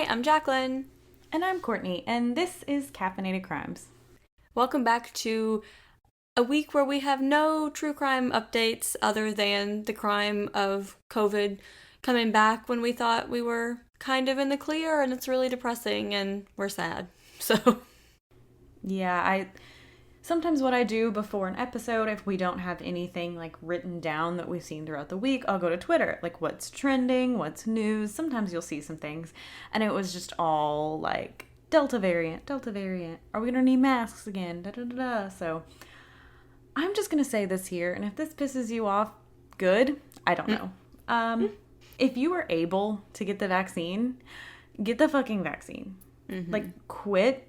Hi, I'm Jacqueline. And I'm Courtney, and this is Caffeinated Crimes. Welcome back to a week where we have no true crime updates other than the crime of COVID coming back when we thought we were kind of in the clear, and it's really depressing and we're sad. So, Yeah, sometimes what I do before an episode, if we don't have anything like written down that we've seen throughout the week, I'll go to Twitter, like what's trending, what's news. Sometimes you'll see some things, and it was just all like Delta variant, Delta variant. Are we gonna need masks again? Da da da da. So I'm just gonna say this here, and if this pisses you off, good. I don't know. If you were able to get the vaccine, get the fucking vaccine. Like, quit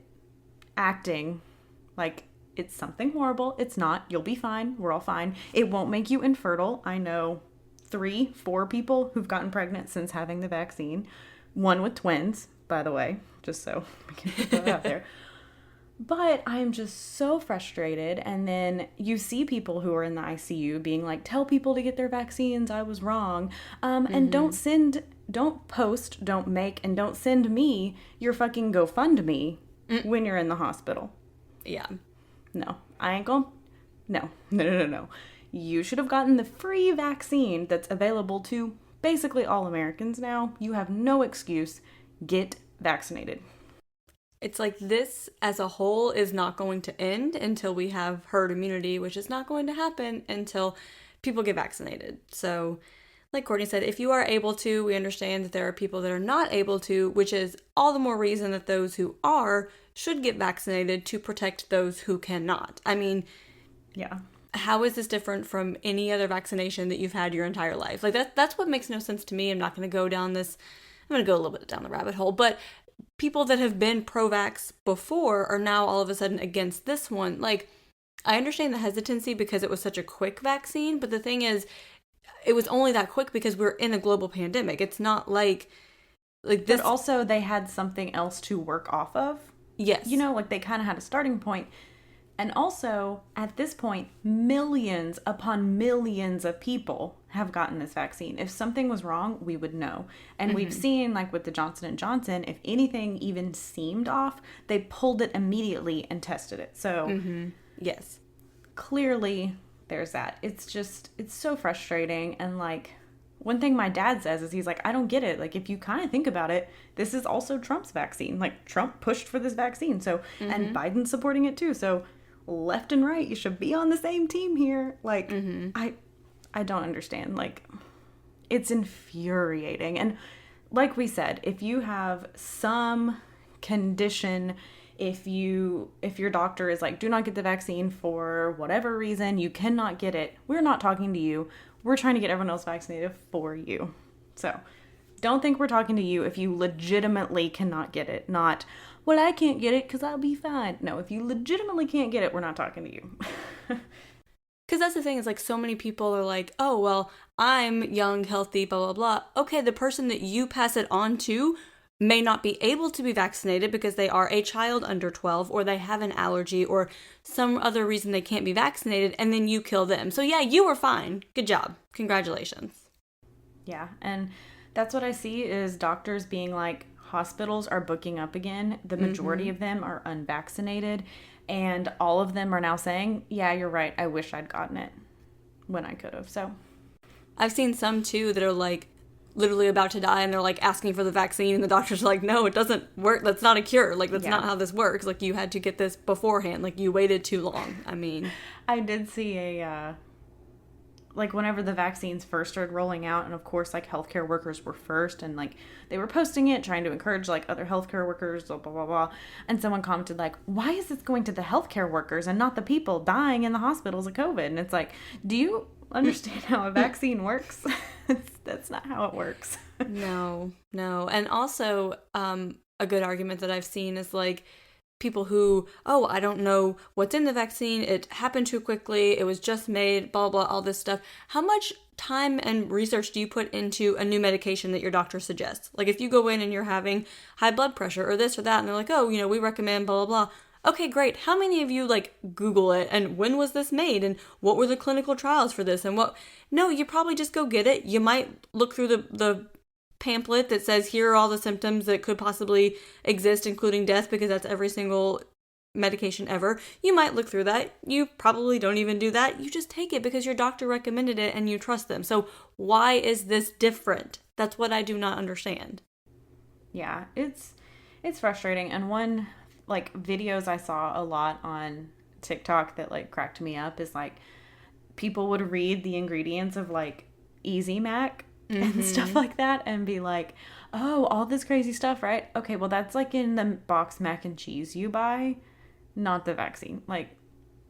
acting like it's something horrible. It's not. You'll be fine. We're all fine. It won't make you infertile. I know 3-4 people who've gotten pregnant since having the vaccine. One with twins, by the way, just so we can put that out there. But I'm just so frustrated. And then you see people who are in the ICU being like, tell people to get their vaccines. I was wrong. And don't post, don't make, and don't send me your fucking GoFundMe when you're in the hospital. yeah. No, I ain't gonna. No. You should have gotten the free vaccine that's available to basically all Americans now. You have no excuse. Get vaccinated. It's like this as a whole is not going to end until we have herd immunity, which is not going to happen until people get vaccinated. So, like Courtney said, if you are able to, we understand that there are people that are not able to, which is all the more reason that those who are should get vaccinated to protect those who cannot. I mean, Yeah. how is this different from any other vaccination that you've had your entire life? Like that's what makes no sense to me. I'm not going to go down this. I'm going to go a little bit down the rabbit hole, but people that have been pro-vax before are now all of a sudden against this one. Like, I understand the hesitancy because it was such a quick vaccine, but the thing is, it was only that quick because we're in a global pandemic. It's not like this. But also, they had something else to work off of. Yes. You know, like they kind of had a starting point. And also, at this point, millions upon millions of people have gotten this vaccine. If something was wrong, we would know. And we've seen, like with the Johnson & Johnson, if anything even seemed off, they pulled it immediately and tested it. So, Yes. clearly, there's that. It's so frustrating. And like, one thing my dad says is he's like, I don't get it. Like, if you kind of think about it, this is also Trump's vaccine. Like, Trump pushed for this vaccine. So, and Biden's supporting it too. So, left and right, you should be on the same team here. Like, I don't understand. Like, it's infuriating. And like we said, if you have some condition, if your doctor is like, do not get the vaccine for whatever reason, you cannot get it, we're not talking to you. We're trying to get everyone else vaccinated for you. So don't think we're talking to you if you legitimately cannot get it. Not, well, I can't get it because I'll be fine. No, if you legitimately can't get it, we're not talking to you. Because that's the thing, is like so many people are like, oh, well, I'm young, healthy, blah, blah, blah. Okay, the person that you pass it on to may not be able to be vaccinated because they are a child under 12 or they have an allergy or some other reason they can't be vaccinated, and then you kill them. So yeah, you were fine. Good job. Congratulations. Yeah, and that's what I see is doctors being like, hospitals are booking up again. The majority of them are unvaccinated, and all of them are now saying, yeah, you're right. I wish I'd gotten it when I could have. So I've seen some too that are like literally about to die and they're like asking for the vaccine and the doctors are like, no, it doesn't work. That's not a cure. Like, that's not how this works. Like, you had to get this beforehand. Like, you waited too long. I mean, I did see like whenever the vaccines first started rolling out, and of course like healthcare workers were first, and like they were posting it trying to encourage like other healthcare workers, blah blah blah blah, and someone commented like, why is this going to the healthcare workers and not the people dying in the hospitals of COVID? And it's like, do you understand how a vaccine works? That's not how it works. no. And also, a good argument that I've seen is like, people who, oh, I don't know what's in the vaccine, it happened too quickly, it was just made, blah, blah, all this stuff. How much time and research do you put into a new medication that your doctor suggests? Like, if you go in and you're having high blood pressure or this or that, and they're like, oh, we recommend blah, blah, blah. Okay, great. How many of you, like, Google it, and when was this made, and what were the clinical trials for this, and what? No, you probably just go get it. You might look through the pamphlet that says here are all the symptoms that could possibly exist, including death, because that's every single medication ever. You might look through that. You probably don't even do that. You just take it because your doctor recommended it and you trust them. So why is this different? That's what I do not understand. Yeah, it's frustrating. And one, like, videos I saw a lot on TikTok that, like, cracked me up is, like, people would read the ingredients of, like, Easy Mac and stuff like that and be like, oh, all this crazy stuff, right? Okay, well, that's, like, in the box mac and cheese you buy, not the vaccine. Like,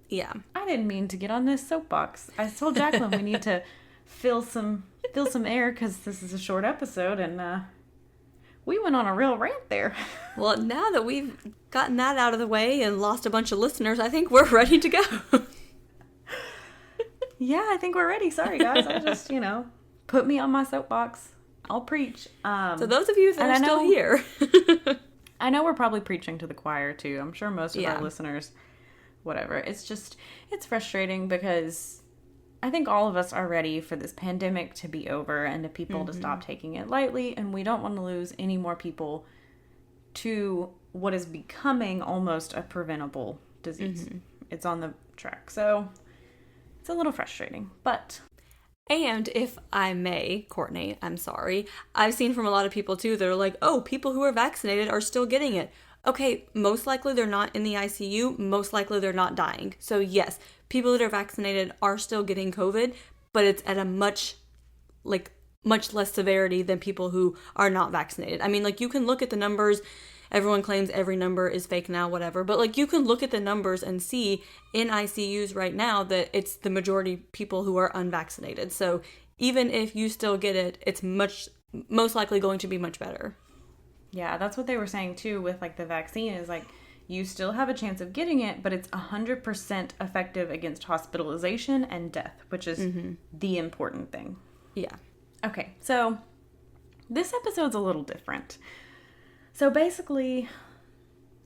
yeah. I didn't mean to get on this soapbox. I told Jacqueline we need to fill some air because this is a short episode, and we went on a real rant there. Well, now that we've gotten that out of the way and lost a bunch of listeners, I think we're ready to go. Yeah, I think we're ready. Sorry, guys. I just, put me on my soapbox. I'll preach. So those of you that are still here. I know we're probably preaching to the choir, too. I'm sure most of our listeners, whatever. It's frustrating because I think all of us are ready for this pandemic to be over and to people to stop taking it lightly. And we don't want to lose any more people to what is becoming almost a preventable disease. It's on the track. So it's a little frustrating, but... And if I may, Courtney, I'm sorry, I've seen from a lot of people too that are like, oh, people who are vaccinated are still getting it. Okay, most likely they're not in the ICU. Most likely they're not dying. So yes, people that are vaccinated are still getting COVID, but it's at a much less severity than people who are not vaccinated. I mean, like, you can look at the numbers. Everyone claims every number is fake now, whatever. But, like, you can look at the numbers and see in ICUs right now that it's the majority people who are unvaccinated. So even if you still get it, it's most likely going to be much better. Yeah, that's what they were saying, too, with, like, the vaccine is, like, you still have a chance of getting it, but it's 100% effective against hospitalization and death, which is the important thing. Yeah. Okay, so this episode's a little different. So basically,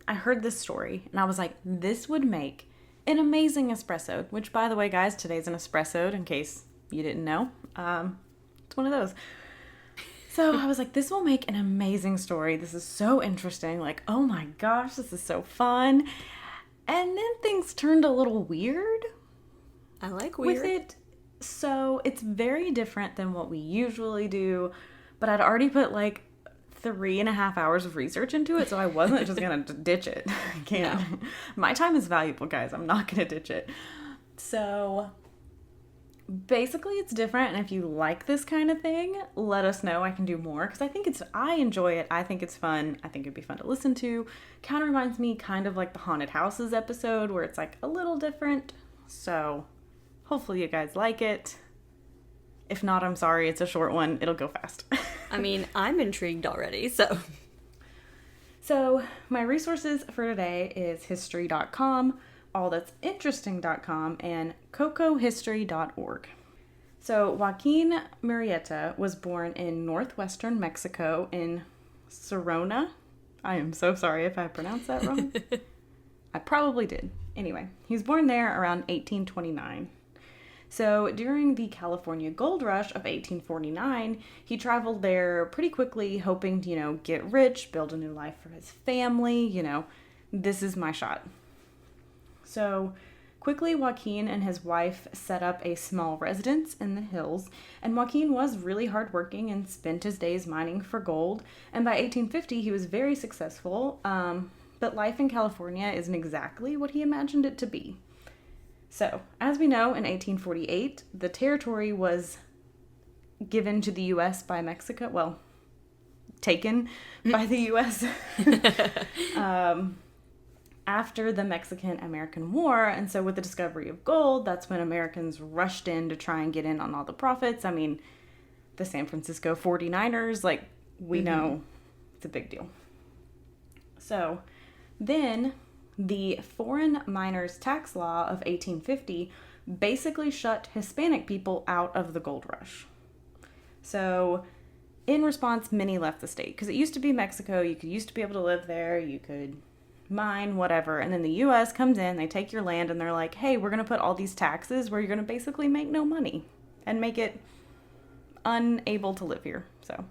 I heard this story, and I was like, this would make an amazing espressode, which, by the way, guys, today's an espressode, in case you didn't know. It's one of those. So I was like, this will make an amazing story. This is so interesting. Like, oh my gosh, this is so fun. And then things turned a little weird. I like weird. With it. So it's very different than what we usually do, but I'd already put, like, 3.5 hours of research into it, so I wasn't just gonna ditch it. I can't. No. My time is valuable, guys. I'm not gonna ditch it. So basically it's different, and if you like this kind of thing, let us know. I can do more because I enjoy it. I think it's fun. I think it'd be fun to listen to. Kind of reminds me kind of like the Haunted Houses episode where it's like a little different. So hopefully you guys like it. If not, I'm sorry. It's a short one. It'll go fast. I mean, I'm intrigued already, so. So my resources for today is history.com, allthat'sinteresting.com, and cocohistory.org. So Joaquin Murietta was born in northwestern Mexico in Serona. I am so sorry if I pronounced that wrong. I probably did. Anyway, he was born there around 1829. So during the California Gold Rush of 1849, he traveled there pretty quickly, hoping to, get rich, build a new life for his family, this is my shot. So quickly, Joaquin and his wife set up a small residence in the hills, and Joaquin was really hardworking and spent his days mining for gold, and by 1850, he was very successful, but life in California isn't exactly what he imagined it to be. So, as we know, in 1848, the territory was given to the U.S. by Mexico. Well, taken by the U.S. After the Mexican-American War. And so with the discovery of gold, that's when Americans rushed in to try and get in on all the profits. I mean, the San Francisco 49ers, we know it's a big deal. So then the Foreign Miners Tax Law of 1850 basically shut Hispanic people out of the gold rush. So in response, many left the state because it used to be Mexico. You used to be able to live there. You could mine, whatever. And then the U.S. comes in, they take your land, and they're like, hey, we're going to put all these taxes where you're going to basically make no money and make it unable to live here. So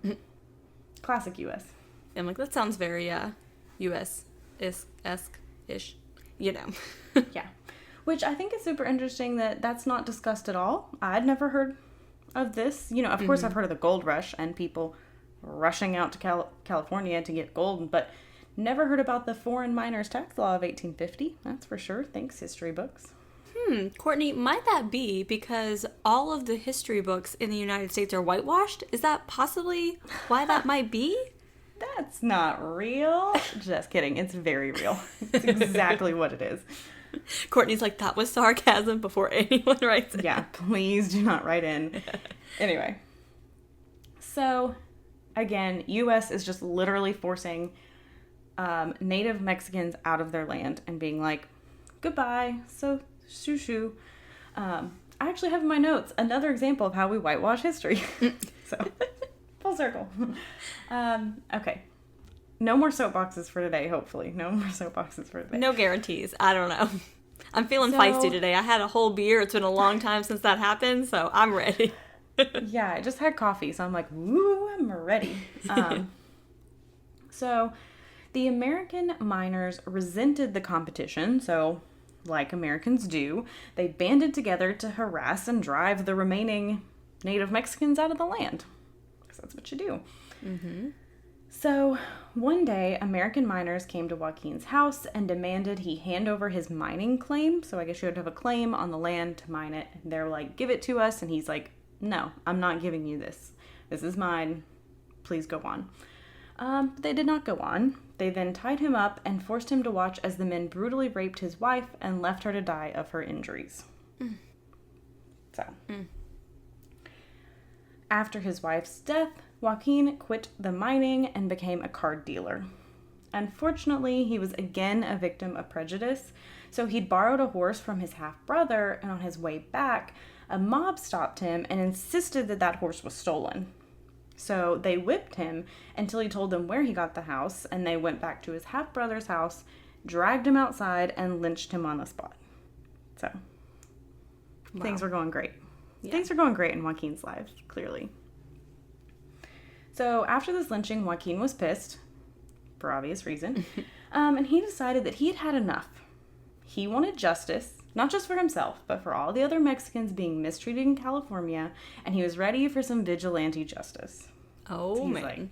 Classic U.S. I'm like, that sounds very U.S.-esque-ish, you know. Yeah. Which I think is super interesting that that's not discussed at all. I'd never heard of this. You know, of course I've heard of the gold rush and people rushing out to California to get gold, but never heard about the foreign miners tax law of 1850. That's for sure. Thanks, history books. Courtney, might that be because all of the history books in the United States are whitewashed? Is that possibly why that might be? That's not real. Just kidding. It's very real. It's exactly what it is. Courtney's like, that was sarcasm before anyone writes it. Yeah, please do not write in. Anyway. So, again, U.S. is just literally forcing Native Mexicans out of their land and being like, goodbye, so shoo-shoo. I actually have in my notes another example of how we whitewash history. So, full circle. Okay. No more soapboxes for today, hopefully. No more soapboxes for today. No guarantees. I don't know. I'm feeling feisty today. I had a whole beer. It's been a long time since that happened, so I'm ready. Yeah, I just had coffee, so I'm like, woo, I'm ready. So, the American miners resented the competition, so, like Americans do, they banded together to harass and drive the remaining Native Mexicans out of the land. Because that's what you do. Mm-hmm. So, one day, American miners came to Joaquin's house and demanded he hand over his mining claim. So, I guess you would have a claim on the land to mine it. And they're like, give it to us. And he's like, no, I'm not giving you this. This is mine. Please go on. But they did not go on. They then tied him up and forced him to watch as the men brutally raped his wife and left her to die of her injuries. So, after his wife's death, Joaquin quit the mining and became a card dealer. Unfortunately, he was again a victim of prejudice, so he'd borrowed a horse from his half-brother, and on his way back, a mob stopped him and insisted that that horse was stolen. So they whipped him until he told them where he got the house, and they went back to his half-brother's house, dragged him outside, and lynched him on the spot. So, Things were going great. Yeah. Things were going great in Joaquin's life, clearly. So after this lynching, Joaquin was pissed, for obvious reason, and he decided that he'd had enough. He wanted justice, not just for himself, but for all the other Mexicans being mistreated in California, and he was ready for some vigilante justice. Oh, so man. Like,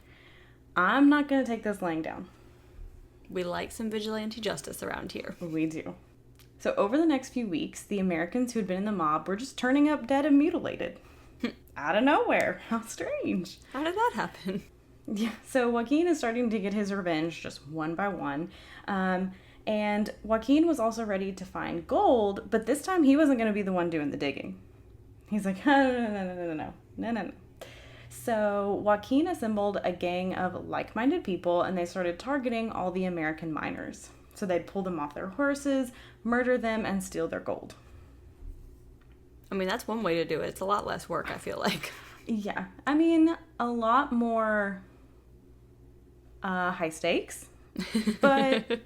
I'm not going to take this laying down. We like some vigilante justice around here. We do. So over the next few weeks, the Americans who had been in the mob were just turning up dead and mutilated. Out of nowhere. How strange. How did that happen? Yeah. So Joaquin is starting to get his revenge just one by one. And Joaquin was also ready to find gold, but this time he wasn't going to be the one doing the digging. He's like, no. So Joaquin assembled a gang of like-minded people, and they started targeting all the American miners. So they'd pull them off their horses, murder them, and steal their gold. I mean, that's one way to do it. It's a lot less work, I feel like. Yeah. I mean, a lot more high stakes, but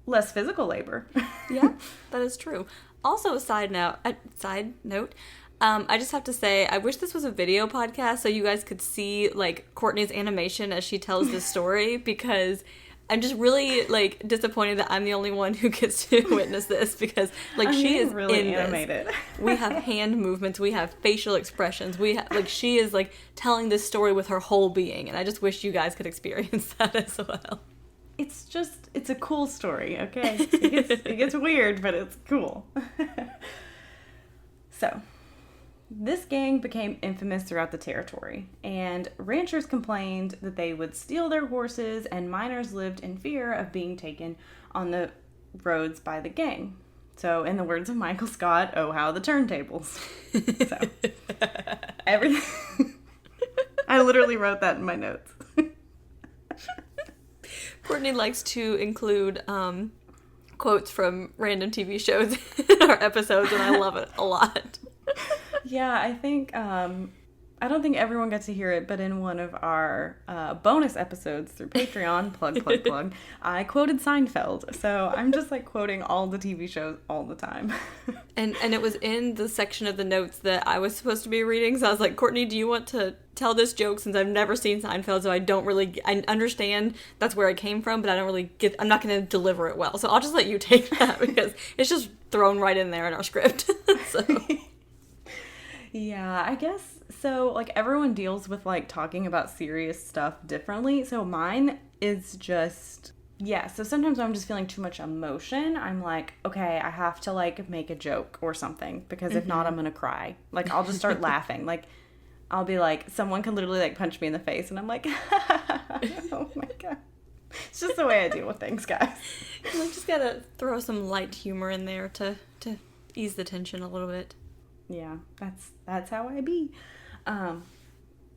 less physical labor. Yeah, that is true. Also, a side note, I just have to say, I wish this was a video podcast so you guys could see, like, Courtney's animation as she tells this story, because I'm just really, like, disappointed that I'm the only one who gets to witness this, because, like, she is really in animated. This. We have hand movements, we have facial expressions, she is, like, telling this story with her whole being, and I just wish you guys could experience that as well. It's a cool story, okay? It gets weird, but it's cool. So, this gang became infamous throughout the territory, and ranchers complained that they would steal their horses, and miners lived in fear of being taken on the roads by the gang. So, in the words of Michael Scott, oh, how the turntables. So, everything. I literally wrote that in my notes. Courtney likes to include quotes from random TV shows in our episodes, and I love it a lot. Yeah, I think I don't think everyone got to hear it, but in one of our bonus episodes through Patreon, plug, I quoted Seinfeld. So I'm just like quoting all the TV shows all the time. And it was in the section of the notes that I was supposed to be reading. So I was like, Courtney, do you want to tell this joke, since I've never seen Seinfeld, so I understand that's where it came from, but I don't really I'm not going to deliver it well. So I'll just let you take that because it's just thrown right in there in our script. So... Yeah, I guess so. Like, everyone deals with like talking about serious stuff differently. So mine is just, yeah. So sometimes when I'm just feeling too much emotion, I'm like, okay, I have to like make a joke or something, because if not, I'm gonna cry. Like, I'll just start laughing. Like, I'll be like, someone can literally like punch me in the face, and I'm like, oh my God. It's just the way I deal with things, guys. You just gotta throw some light humor in there to ease the tension a little bit. Yeah, that's how I be.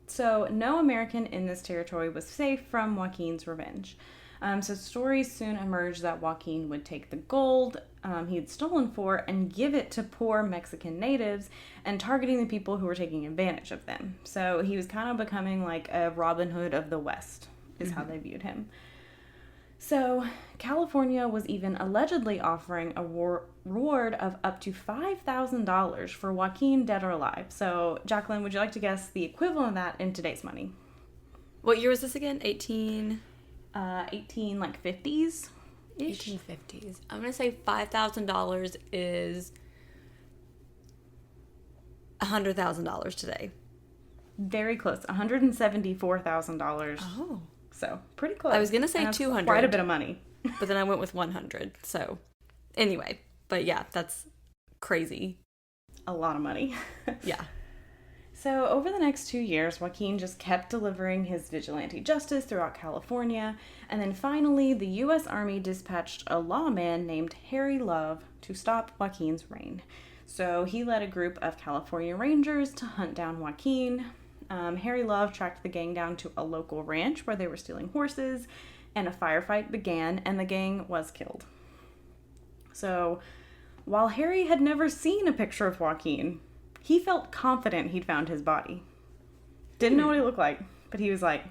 So no American in this territory was safe from Joaquin's revenge. So stories soon emerged that Joaquin would take the gold he had stolen for and give it to poor Mexican natives, and targeting the people who were taking advantage of them. So he was kind of becoming like a Robin Hood of the West, is how they viewed him. So California was even allegedly offering a reward of up to $5,000 for Joaquin, dead or alive. So, Jacqueline, would you like to guess the equivalent of that in today's money? What year was this again? 18 like 50s? 1850s. I'm going to say $5,000 is $100,000 today. Very close. $174,000. Oh. So, pretty close. I was going to say 200. Quite a bit of money. But then I went with 100. So, anyway. But yeah, that's crazy. A lot of money. Yeah. So, over the next 2 years, Joaquin just kept delivering his vigilante justice throughout California. And then finally, the U.S. Army dispatched a lawman named Harry Love to stop Joaquin's reign. So, he led a group of California Rangers to hunt down Joaquin. Harry Love tracked the gang down to a local ranch where they were stealing horses, and a firefight began, and the gang was killed. So, while Harry had never seen a picture of Joaquin, he felt confident he'd found his body. Didn't know what he looked like, but he was like,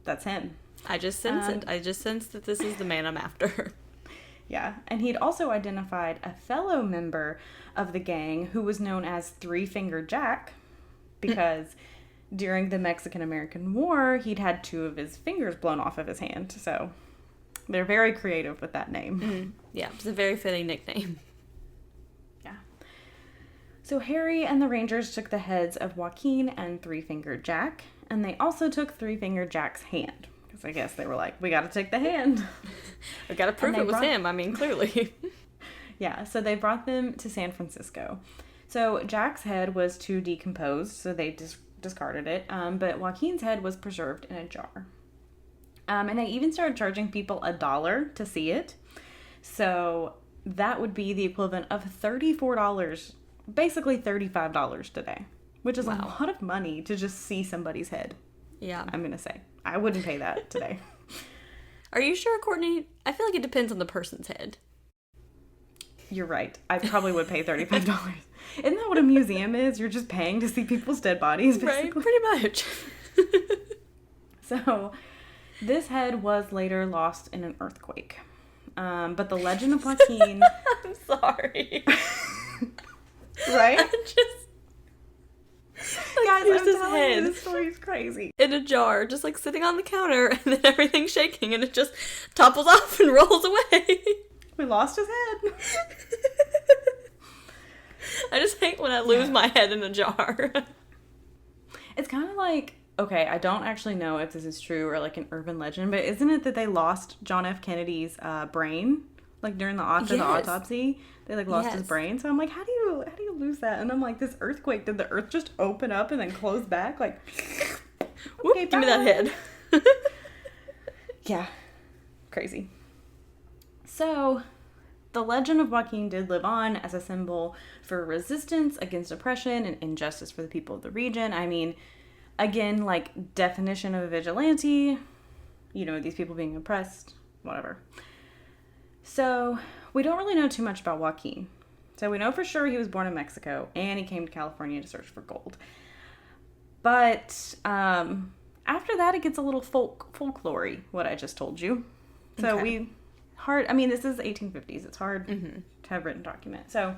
that's him. I just sense it. I just sense that this is the man I'm after. Yeah, and he'd also identified a fellow member of the gang who was known as Three-Finger Jack, because during the Mexican-American War, he'd had 2 of his fingers blown off of his hand. So they're very creative with that name. Mm-hmm. Yeah, it's a very fitting nickname. Yeah. So Harry and the Rangers took the heads of Joaquin and Three-Finger Jack, and they also took Three-Finger Jack's hand. Because I guess they were like, we got to take the hand. We got to prove it was him. I mean, clearly. Yeah, so they brought them to San Francisco. So Jack's head was too decomposed, so they discarded it. But Joaquin's head was preserved in a jar. And they even started charging people $1 to see it. So that would be the equivalent of $34, basically $35 today, which is a lot of money to just see somebody's head. Yeah. I'm going to say. I wouldn't pay that today. Are you sure, Courtney? I feel like it depends on the person's head. You're right. I probably would pay $35. Isn't that what a museum is? You're just paying to see people's dead bodies, basically. Right, pretty much. So, this head was later lost in an earthquake. But the legend of Joaquin... I'm sorry. Right? I'm just... Guys, here's I'm his telling head. you, this story's crazy. In a jar, just like sitting on the counter, and then everything's shaking, and it just topples off and rolls away. We lost his head. I just hate when I lose my head in a jar. It's kind of like, okay, I don't actually know if this is true or like an urban legend, but isn't it that they lost John F. Kennedy's brain? Like during the autopsy, they like lost his brain. So I'm like, how do you lose that? And I'm like, this earthquake, did the earth just open up and then close back? Like, okay, give me that head. Yeah, crazy. So, the legend of Joaquin did live on as a symbol for resistance against oppression and injustice for the people of the region. I mean, again, like, definition of a vigilante, you know, these people being oppressed, whatever. So, we don't really know too much about Joaquin. So, we know for sure he was born in Mexico, and he came to California to search for gold. But after that, it gets a little folklory, what I just told you. So this is 1850s. It's hard to have written document. So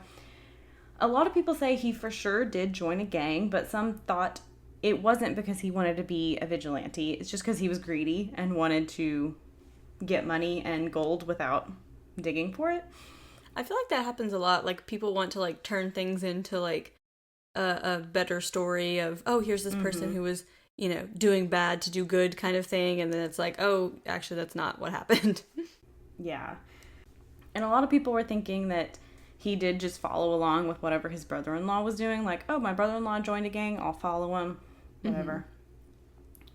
a lot of people say he for sure did join a gang, but some thought it wasn't because he wanted to be a vigilante. It's just because he was greedy and wanted to get money and gold without digging for it. I feel like that happens a lot. Like, people want to, like, turn things into, like, a better story of, oh, here's this person who was, you know, doing bad to do good kind of thing. And then it's like, oh, actually, that's not what happened. Yeah. And a lot of people were thinking that he did just follow along with whatever his brother-in-law was doing. Like, oh, my brother-in-law joined a gang, I'll follow him. Whatever.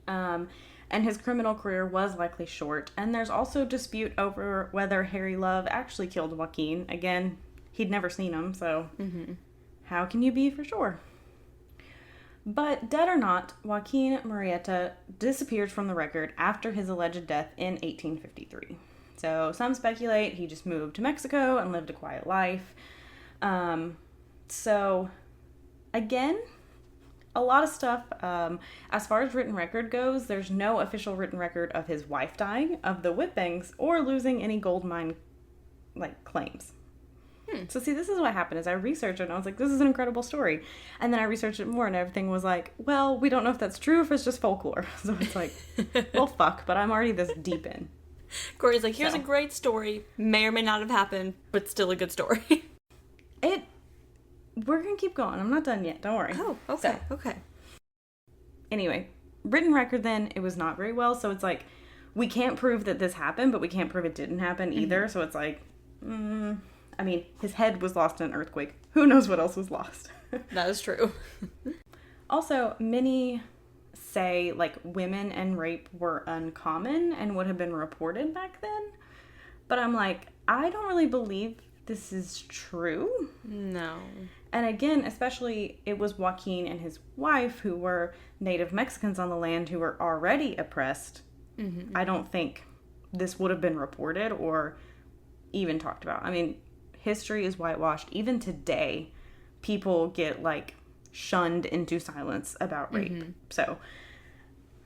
And his criminal career was likely short. And there's also dispute over whether Harry Love actually killed Joaquin. Again, he'd never seen him, so how can you be for sure? But dead or not, Joaquin Murietta disappeared from the record after his alleged death in 1853. So some speculate he just moved to Mexico and lived a quiet life. So again, a lot of stuff. As far as written record goes, there's no official written record of his wife dying, of the whippings, or losing any gold mine claims. So see, this is what happened is I researched it and I was like, this is an incredible story. And then I researched it more and everything was like, well, we don't know if that's true, if it's just folklore. So it's like, well, fuck, but I'm already this deep in. Courtney's like, here's a great story. May or may not have happened, but still a good story. We're going to keep going. I'm not done yet. Don't worry. Oh, okay, okay. Anyway, written record then, it was not very well. So it's like, we can't prove that this happened, but we can't prove it didn't happen either. So it's like, I mean, his head was lost in an earthquake. Who knows what else was lost? That is true. Also, many say, like, women and rape were uncommon and would have been reported back then. But I'm like, I don't really believe this is true. No. And again, especially, it was Joaquin and his wife who were Native Mexicans on the land who were already oppressed. I don't think this would have been reported or even talked about. I mean, history is whitewashed. Even today, people get, like, shunned into silence about rape. So,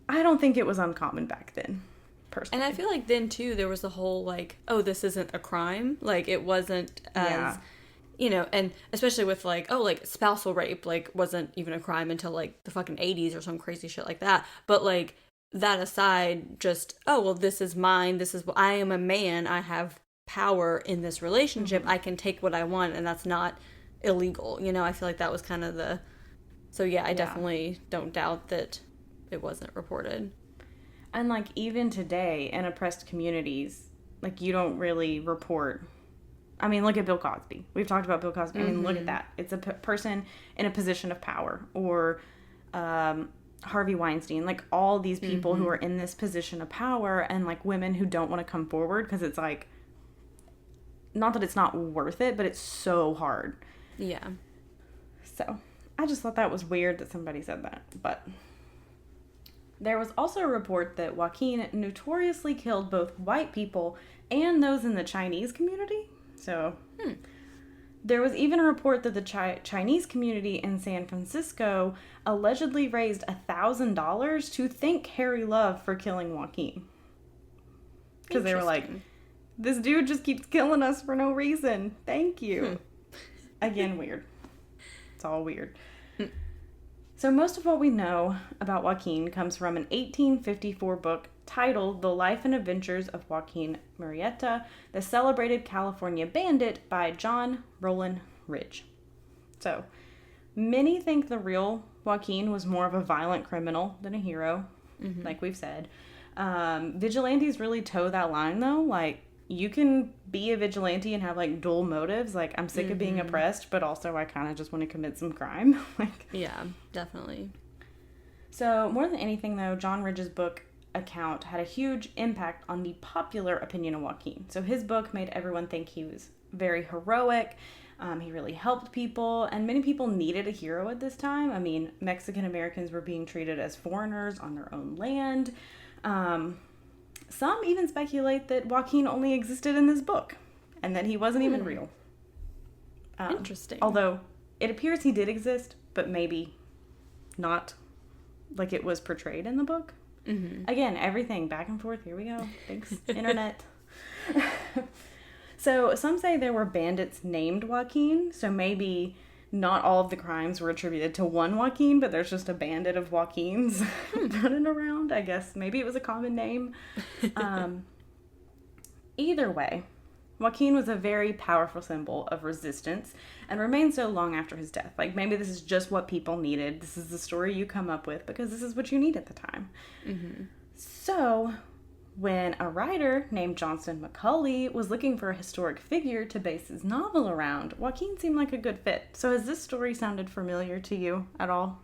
I don't think it was uncommon back then, personally. And I feel like then, too, there was the whole, like, oh, this isn't a crime. Like, it wasn't as, you know, and especially with, like, oh, like, spousal rape, like, wasn't even a crime until, like, the fucking 80s or some crazy shit like that. But, like, that aside, just, oh, well, this is mine. I am a man. I have power in this relationship. I can take what I want, and that's not illegal. You know, I feel like that was kind of the... So, yeah, I definitely don't doubt that it wasn't reported. And, like, even today, in oppressed communities, like, you don't really report... I mean, look at Bill Cosby. We've talked about Bill Cosby. I mean, look at that. It's a person in a position of power. Or Harvey Weinstein. Like, all these people who are in this position of power, and, like, women who don't want to come forward because it's, like... Not that it's not worth it, but it's so hard. Yeah. So, I just thought that was weird that somebody said that. But there was also a report that Joaquin notoriously killed both white people and those in the Chinese community. So, there was even a report that the Chinese community in San Francisco allegedly raised $1,000 to thank Harry Love for killing Joaquin. Because they were like... This dude just keeps killing us for no reason. Thank you. Again, weird. It's all weird. So most of what we know about Joaquin comes from an 1854 book titled The Life and Adventures of Joaquin Murietta, the Celebrated California Bandit by John Roland Ridge. So, many think the real Joaquin was more of a violent criminal than a hero, like we've said. Vigilantes really toe that line, though. Like, you can be a vigilante and have, like, dual motives. Like, I'm sick of being oppressed, but also I kind of just want to commit some crime. Like, yeah, definitely. So, more than anything, though, John Ridge's book account had a huge impact on the popular opinion of Joaquin. So, his book made everyone think he was very heroic. He really helped people, and many people needed a hero at this time. I mean, Mexican Americans were being treated as foreigners on their own land. Some even speculate that Joaquin only existed in this book and that he wasn't even real. Interesting. Although it appears he did exist, but maybe not. like it was portrayed in the book. Mm-hmm. Again, everything back and forth. Here we go. Thanks, internet. So some say there were bandits named Joaquin, so maybe not all of the crimes were attributed to one Joaquin, but there's just a bandit of Joaquins running around. I guess maybe it was a common name. Either way, Joaquin was a very powerful symbol of resistance and remained so long after his death. Like, maybe this is just what people needed. This is the story you come up with because this is what you need at the time. Mm-hmm. So, when a writer named Johnston McCulley was looking for a historic figure to base his novel around, Joaquin seemed like a good fit. So has this story sounded familiar to you at all?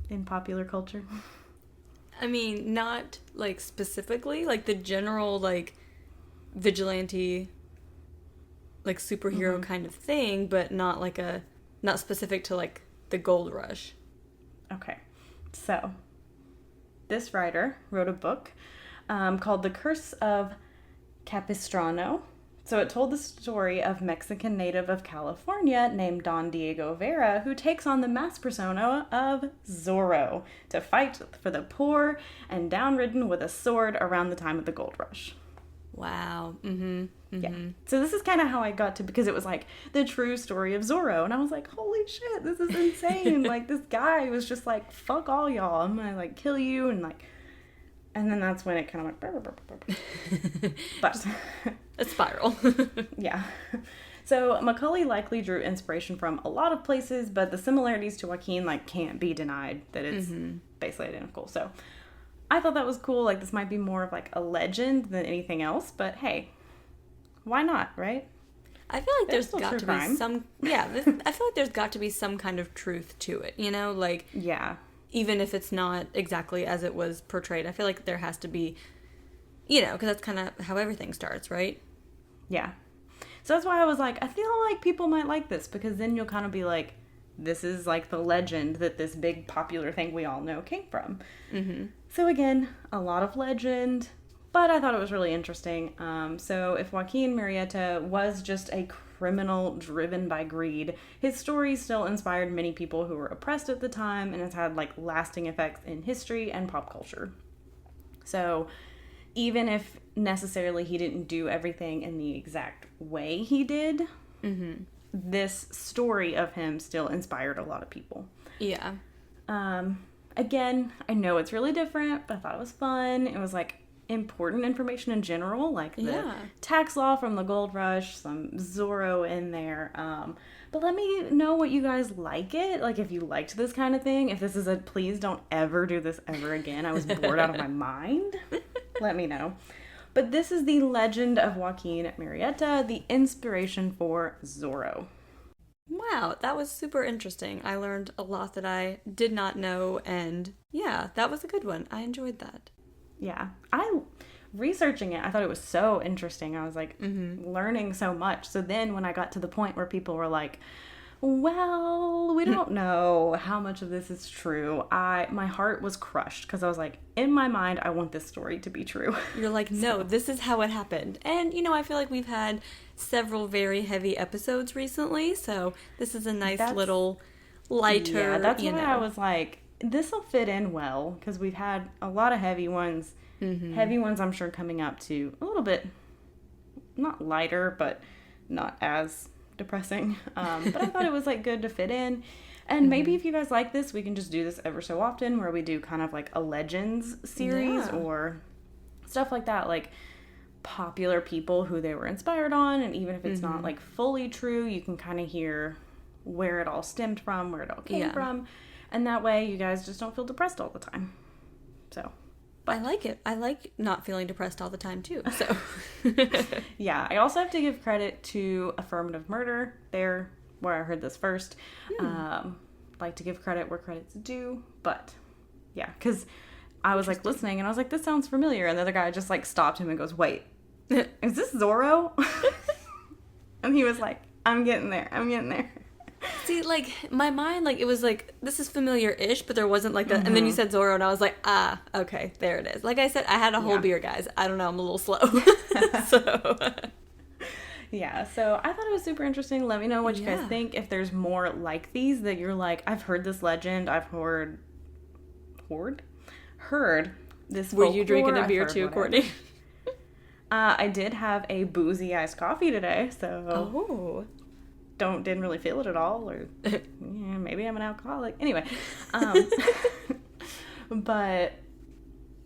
In popular culture? I mean, not, like, specifically. Like, the general, like, vigilante, like, superhero kind of thing, but not, like, not specific to, like, the gold rush. Okay. So, this writer wrote a book called The Curse of Capistrano. So it told the story of Mexican native of California named Don Diego Vera, who takes on the mask persona of Zorro to fight for the poor and downridden with a sword around the time of the gold rush. Wow. Mm-hmm. Mm-hmm. Yeah. So this is kind of how I got to, because it was like the true story of Zorro. And I was like, holy shit, this is insane. Like, this guy was just like, fuck all y'all. I'm gonna like kill you. And then that's when it kind of like, but a spiral. Yeah. So Macaulay likely drew inspiration from a lot of places, but the similarities to Joaquin like can't be denied that it's basically identical. So I thought that was cool. Like, this might be more of like a legend than anything else, but hey, why not, right? I feel like there's got to be some, I feel like there's got to be some kind of truth to it, you know? Like, yeah. Even if it's not exactly as it was portrayed, I feel like there has to be, you know, because that's kind of how everything starts, right? Yeah. So that's why I was like, I feel like people might like this, because then you'll kind of be like, this is like the legend that this big popular thing we all know came from. Mm-hmm. So again, a lot of legend, but I thought it was really interesting. So if Joaquin Murietta was just a criminal driven by greed, his story still inspired many people who were oppressed at the time and has had like lasting effects in history and pop culture. So even if necessarily he didn't do everything in the exact way he did, this story of him still inspired a lot of people. Yeah. Again, I know it's really different, but I thought it was fun. It was like important information in general, like the tax law from the gold rush, some Zorro in there. But let me know what you guys like it. Like, if you liked this kind of thing, if this is a please don't ever do this ever again, I was bored out of my mind, let me know. But this is the legend of Joaquin Murietta, the inspiration for Zorro. Wow, that was super interesting. I learned a lot that I did not know, and yeah, that was a good one. I enjoyed that. Yeah, researching it, I thought it was so interesting. I was like learning so much. So then when I got to the point where people were like, well, we don't know how much of this is true, my heart was crushed, because I was like, in my mind, I want this story to be true. You're like, no, this is how it happened. And, you know, I feel like we've had several very heavy episodes recently, so this is a nice little lighter, yeah, that's why I was like, this will fit in well, because we've had a lot of heavy ones. Heavy ones, I'm sure, coming up to a little bit, not lighter, but not as depressing. But I thought it was like good to fit in. And maybe if you guys like this, we can just do this ever so often, where we do kind of like a Legends series or stuff like that, like popular people who they were inspired on. And even if it's not like fully true, you can kind of hear where it all stemmed from, where it all came from. And that way you guys just don't feel depressed all the time. So I like it. I like not feeling depressed all the time too. So yeah, I also have to give credit to Affirmative Murder. They're where I heard this first. Like to give credit where credit's due, but yeah, because I was like listening and I was like, this sounds familiar, and the other guy just like stopped him and goes, wait, is this Zorro? And he was like, I'm getting there. See, like, my mind, like, it was like, this is familiar-ish, but there wasn't, like, that. And then you said Zorro, and I was like, okay, there it is. Like I said, I had a whole beer, guys. I don't know, I'm a little slow. So. Yeah, so I thought it was super interesting. Let me know what you guys think. If there's more like these that you're like, I've heard this legend, I've heard this Were folklore, you drinking a I've beer heard too, whatever. Courtney? I did have a boozy iced coffee today, Oh. Didn't really feel it at all, or maybe I'm an alcoholic. Anyway, but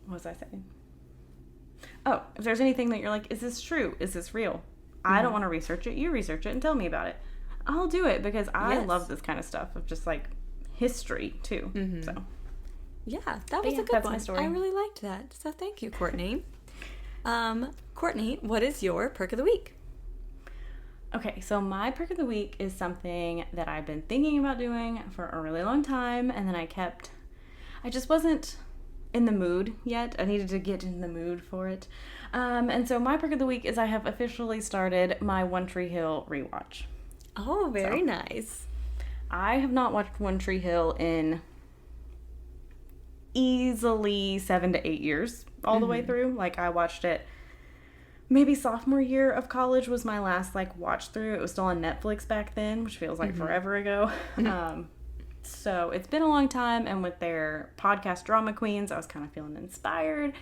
what was I saying? Oh, if there's anything that you're like, is this true? Is this real? I don't want to research it. You research it and tell me about it. I'll do it because I love this kind of stuff of just like history too. So yeah, that was a good that's one. my story. I really liked that. So thank you, Courtney. Courtney, what is your perk of the week? Okay, so my perk of the week is something that I've been thinking about doing for a really long time, and then I just wasn't in the mood yet. I needed to get in the mood for it. And so my perk of the week is I have officially started my One Tree Hill rewatch. Oh, very nice. I have not watched One Tree Hill in easily 7 to 8 years all the way through. Like, I watched it maybe sophomore year of college was my last like watch through. It was still on Netflix back then, which feels like forever ago. So it's been a long time, and with their podcast Drama Queens, I was kind of feeling inspired.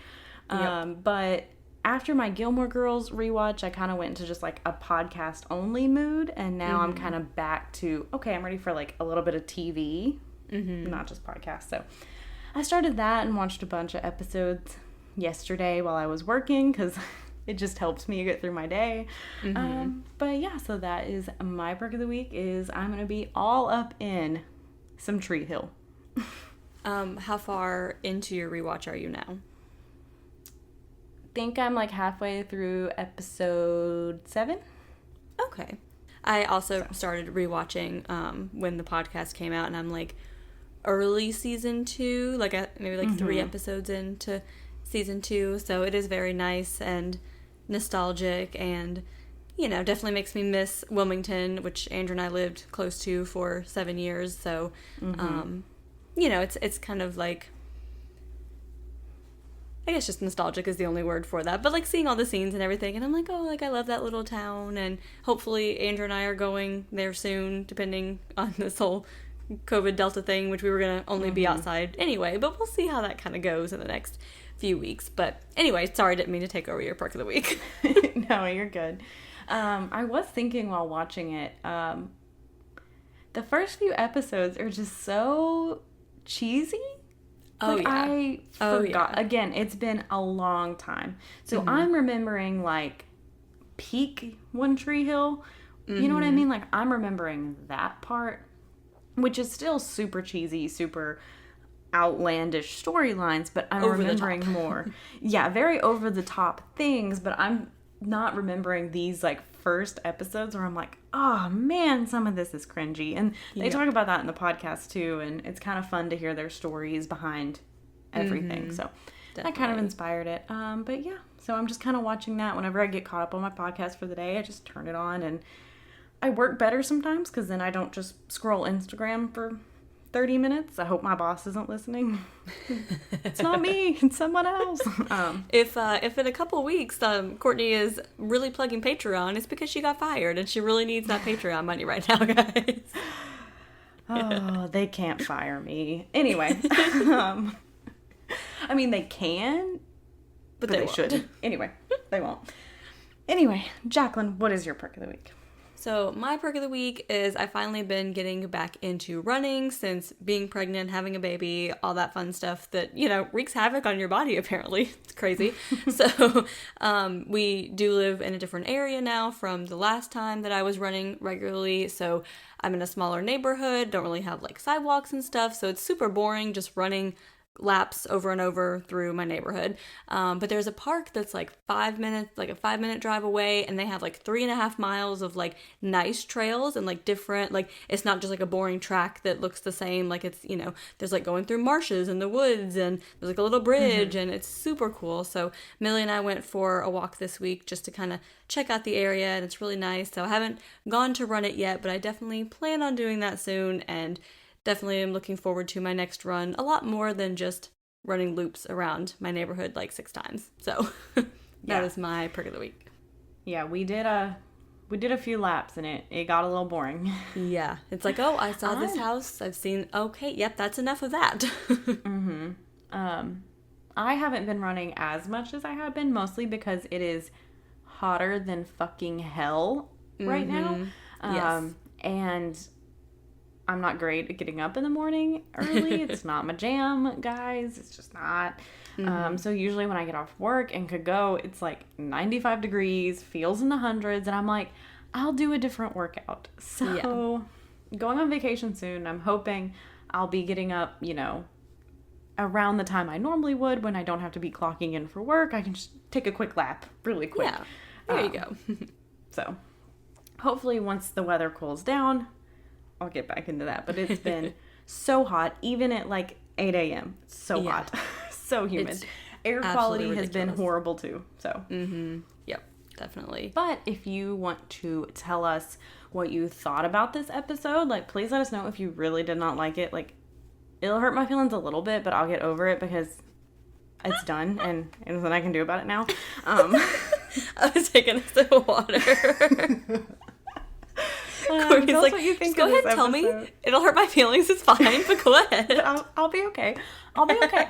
But after my Gilmore Girls rewatch, I kind of went into just like a podcast only mood, and now I'm kind of back to, okay, I'm ready for like a little bit of TV, not just podcasts. So I started that and watched a bunch of episodes yesterday while I was working, because it just helps me get through my day. But yeah, so that is my perk of the week, is I'm going to be all up in some Tree Hill. How far into your rewatch are you now? Think I'm like halfway through episode 7. Okay. I also started rewatching when the podcast came out, and I'm like early season 2, like maybe like 3 episodes into season 2. So it is very nice and nostalgic, and definitely makes me miss Wilmington, which Andrew and I lived close to for 7 years. So it's kind of like, I guess just nostalgic is the only word for that. But like seeing all the scenes and everything, and I'm like, oh, like I love that little town, and hopefully Andrew and I are going there soon, depending on this whole COVID Delta thing, which we were going to only be outside anyway, but we'll see how that kind of goes in the next few weeks. But anyway, sorry, didn't mean to take over your perk of the week. No, you're good. I was thinking while watching it, the first few episodes are just so cheesy. Oh, like, yeah. I forgot. Again, it's been a long time. So I'm remembering like peak One Tree Hill. You know what I mean? Like, I'm remembering that part, which is still super cheesy, super outlandish storylines, but I'm remembering more. Yeah, very over the top things, but I'm not remembering these like first episodes where I'm like, oh man, some of this is cringy. And they talk about that in the podcast too, and it's kind of fun to hear their stories behind everything. So that kind of inspired it. But yeah, so I'm just kind of watching that whenever I get caught up on my podcast for the day. I just turn it on, and I work better sometimes because then I don't just scroll Instagram for 30 minutes. I hope my boss isn't listening. It's not me, it's someone else. If in a couple of weeks Courtney is really plugging Patreon, it's because she got fired and she really needs that Patreon money right now, guys. Oh, they can't fire me. Anyway, I mean, they can, but they shouldn't. Anyway, they won't. Anyway, Jacqueline, what is your perk of the week? So my perk of the week is I've finally been getting back into running since being pregnant, having a baby, all that fun stuff that, wreaks havoc on your body, apparently. It's crazy. So we do live in a different area now from the last time that I was running regularly. So I'm in a smaller neighborhood, don't really have like sidewalks and stuff. So it's super boring just running laps over and over through my neighborhood. But there's a park that's like 5 minutes, like a 5-minute drive away, and they have like 3.5 miles of like nice trails and like different, like it's not just like a boring track that looks the same. Like it's, there's like going through marshes and the woods, and there's like a little bridge, and it's super cool. So Millie and I went for a walk this week just to kind of check out the area, and it's really nice. So I haven't gone to run it yet, but I definitely plan on doing that soon, and definitely am looking forward to my next run a lot more than just running loops around my neighborhood like 6 times. So that is my perk of the week. Yeah, we we did a few laps and it got a little boring. Yeah. It's like, oh, I saw this house. I've seen, okay, yep, that's enough of that. Mm-hmm. I haven't been running as much as I have been, mostly because it is hotter than fucking hell right now. Yes. And I'm not great at getting up in the morning early. It's not my jam, guys. It's just not. So usually when I get off work and could go, it's like 95 degrees, feels in the hundreds, and I'm like, I'll do a different workout. So going on vacation soon, I'm hoping I'll be getting up, you know, around the time I normally would when I don't have to be clocking in for work. I can just take a quick lap really quick. Yeah, there you go. So hopefully once the weather cools down, I'll get back into that. But it's been so hot, even at like 8 a.m. It's so hot. So humid. Air quality has been horrible too. So. Yep, definitely. But if you want to tell us what you thought about this episode, like, please let us know if you really did not like it. Like, it'll hurt my feelings a little bit, but I'll get over it because it's done and there's nothing I can do about it now. I was taking a sip of water. Courtney's like, just go ahead and tell me. It'll hurt my feelings. It's fine, but go ahead. I'll be okay. I'll be okay.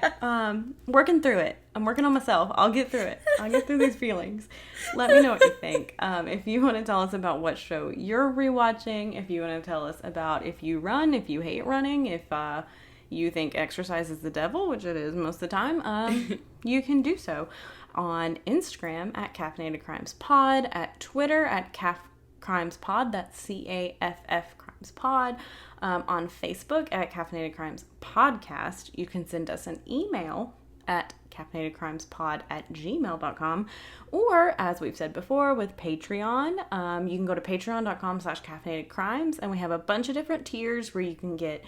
Working through it. I'm working on myself. I'll get through it. I'll get through these feelings. Let me know what you think. If you want to tell us about what show you're rewatching, if you want to tell us about if you run, if you hate running, if you think exercise is the devil, which it is most of the time, you can do so on Instagram at Caffeinated Crimes Pod, at Twitter at Crimes Pod, that's CAFF Crimes Pod, on Facebook at Caffeinated Crimes Podcast. You can send us an email at caffeinatedcrimespod@gmail.com, or as we've said before with Patreon, you can go to patreon.com/caffeinatedcrimes, and we have a bunch of different tiers where you can get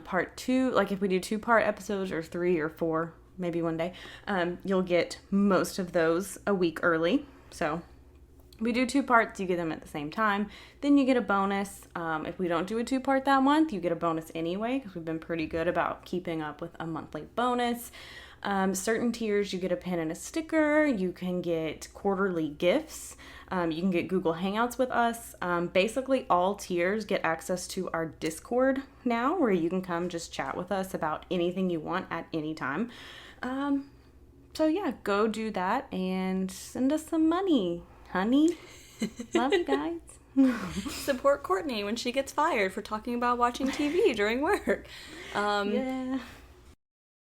part 2, like if we do 2-part episodes or 3 or 4, maybe one day, you'll get most of those a week early. So we do 2 parts, you get them at the same time. Then you get a bonus. If we don't do a 2-part that month, you get a bonus anyway, because we've been pretty good about keeping up with a monthly bonus. Certain tiers, you get a pin and a sticker. You can get quarterly gifts. You can get Google Hangouts with us. Basically, all tiers get access to our Discord now, where you can come just chat with us about anything you want at any time. So yeah, go do that and send us some money. Honey, love you guys. Support Courtney when she gets fired for talking about watching TV during work. Yeah.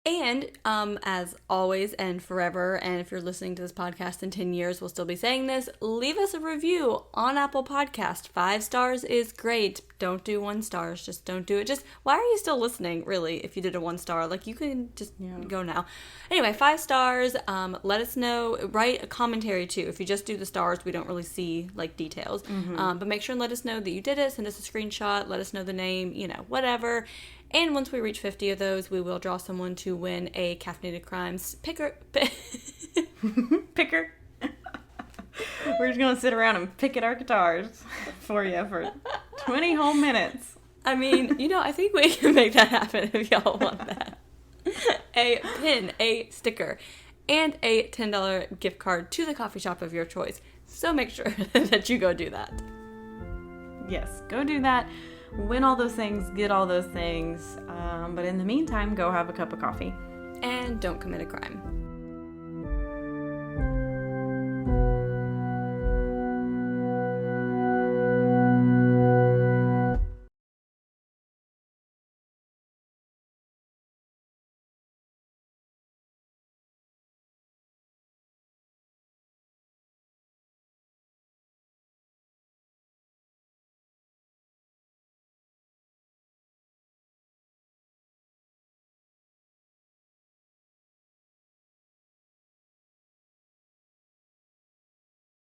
And as always and forever, and if you're listening to this podcast in 10 years, we'll still be saying this, leave us a review on Apple Podcast. 5 stars is great. Don't do 1 stars. Just don't do it. Just, why are you still listening, really, if you did a 1 star? Like, you can just go now. Anyway, 5 stars. Let us know. Write a commentary, too. If you just do the stars, we don't really see, like, details. But make sure and let us know that you did it. Send us a screenshot. Let us know the name, you know, whatever. And once we reach 50 of those, we will draw someone to win a Caffeinated Crimes picker. Picker. We're just going to sit around and pick at our guitars for you for 20 whole minutes. I mean, you know, I think we can make that happen if y'all want that. A pin, a sticker, and a $10 gift card to the coffee shop of your choice. So make sure that you go do that. Yes, go do that. Win all those things, get all those things. But in the meantime, go have a cup of coffee. And don't commit a crime.